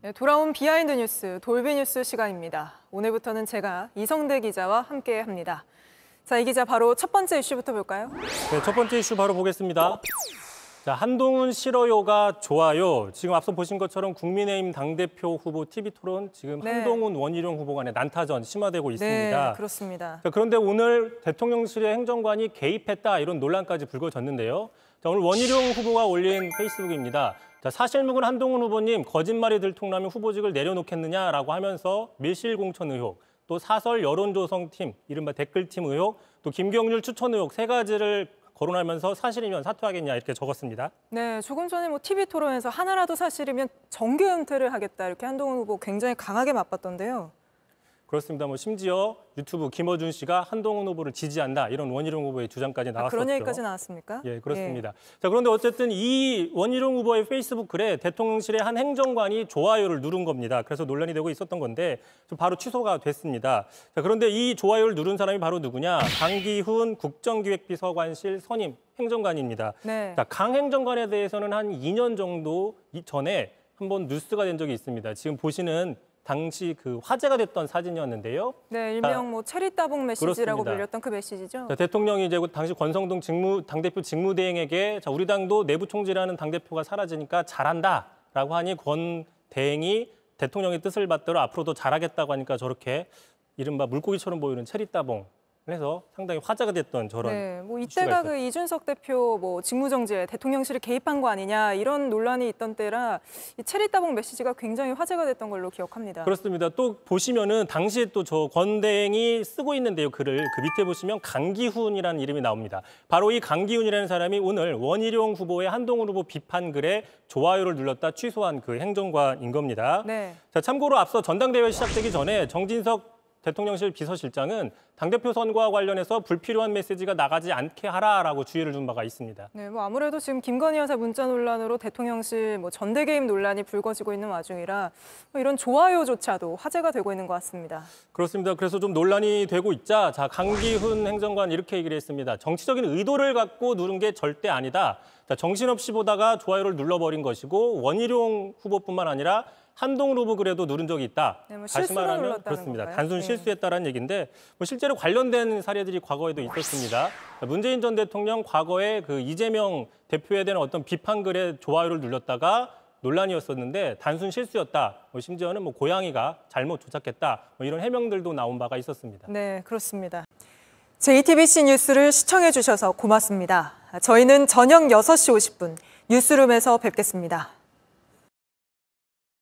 네, 돌아온 비하인드 뉴스, 돌비뉴스 시간입니다. 오늘부터는 제가 이성대 기자와 함께합니다. 자, 이 기자 바로 첫 번째 이슈부터 볼까요? 네, 첫 번째 이슈 바로 보겠습니다. 자, 한동훈 싫어요가 좋아요. 지금 앞서 보신 것처럼 국민의힘 당대표 후보 TV토론 지금 한동훈 원희룡 후보 간의 난타전 심화되고 있습니다. 네, 그렇습니다. 자, 그런데 오늘 대통령실의 행정관이 개입했다 이런 논란까지 불거졌는데요. 자, 오늘 원희룡 후보가 올린 페이스북입니다. 자, 사실 묵은 한동훈 후보님 거짓말이 들통나면 후보직을 내려놓겠느냐라고 하면서 밀실 공천 의혹, 또 사설 여론조성팀, 이른바 댓글팀 의혹, 또 김경률 추천 의혹 세 가지를 거론하면서 사실이면 사퇴하겠냐 이렇게 적었습니다. 네, 조금 전에 TV 토론에서 하나라도 사실이면 정계 은퇴를 하겠다 이렇게 한동훈 후보 굉장히 강하게 맞봤던데요. 그렇습니다. 심지어 유튜브 김어준 씨가 한동훈 후보를 지지한다 이런 원희룡 후보의 주장까지 나왔었죠. 그런 얘기까지 나왔습니까? 예, 그렇습니다. 자, 그런데 어쨌든 이 원희룡 후보의 페이스북 글에 대통령실의 한 행정관이 좋아요를 누른 겁니다. 그래서 논란이 되고 있었던 건데 좀 바로 취소가 됐습니다. 자, 그런데 이 좋아요를 누른 사람이 바로 누구냐? 강기훈 국정기획비서관실 선임 행정관입니다. 네. 자, 강 행정관에 대해서는 한 2년 정도 전에 한번 뉴스가 된 적이 있습니다. 지금 보시는 당시 그 화제가 됐던 사진이었는데요. 네, 일명 체리 따봉 메시지라고 그렇습니다. 불렸던 그 메시지죠. 자, 대통령이 이제 당시 권성동 당대표 직무대행에게 자, 우리 당도 내부 총질하는 당대표가 사라지니까 잘한다라고 하니 권 대행이 대통령의 뜻을 받들어 앞으로도 잘하겠다고 하니까 저렇게 이른바 물고기처럼 보이는 체리 따봉 해서 상당히 화제가 됐던 저런 네, 이때가 그 이준석 대표 직무정지에 대통령실이 개입한 거 아니냐 이런 논란이 있던 때라 이 체리 따봉 메시지가 굉장히 화제가 됐던 걸로 기억합니다. 그렇습니다. 또 보시면은 당시에 또 저 권 대행이 쓰고 있는데요. 글을 그 밑에 보시면 강기훈이라는 이름이 나옵니다. 바로 이 강기훈이라는 사람이 오늘 원희룡 후보의 한동훈 후보 비판 글에 좋아요를 눌렀다 취소한 그 행정관인 겁니다. 네. 자, 참고로 앞서 전당대회 시작되기 전에 정진석 대통령실 비서실장은 당대표 선거와 관련해서 불필요한 메시지가 나가지 않게 하라라고 주의를 준 바가 있습니다. 네, 아무래도 지금 김건희 여사 문자 논란으로 대통령실 전대 개입 논란이 불거지고 있는 와중이라 이런 좋아요조차도 화제가 되고 있는 것 같습니다. 그렇습니다. 그래서 좀 논란이 되고 있자 자, 강기훈 행정관 이렇게 얘기를 했습니다. 정치적인 의도를 갖고 누른 게 절대 아니다. 자, 정신없이 보다가 좋아요를 눌러버린 것이고 원희룡 후보뿐만 아니라 한동훈 후보 글에도 누른 적이 있다. 네, 다시 말하면 그렇습니다. 건가요? 단순 실수했다라는 얘기인데 실제로 관련된 사례들이 과거에도 있었습니다. 문재인 전 대통령 과거에 그 이재명 대표에 대한 어떤 비판 글에 좋아요를 눌렀다가 논란이었었는데 단순 실수였다. 심지어는 고양이가 잘못 도착했다. 이런 해명들도 나온 바가 있었습니다. 네, 그렇습니다. JTBC 뉴스를 시청해 주셔서 고맙습니다. 저희는 저녁 6시 50분 뉴스룸에서 뵙겠습니다.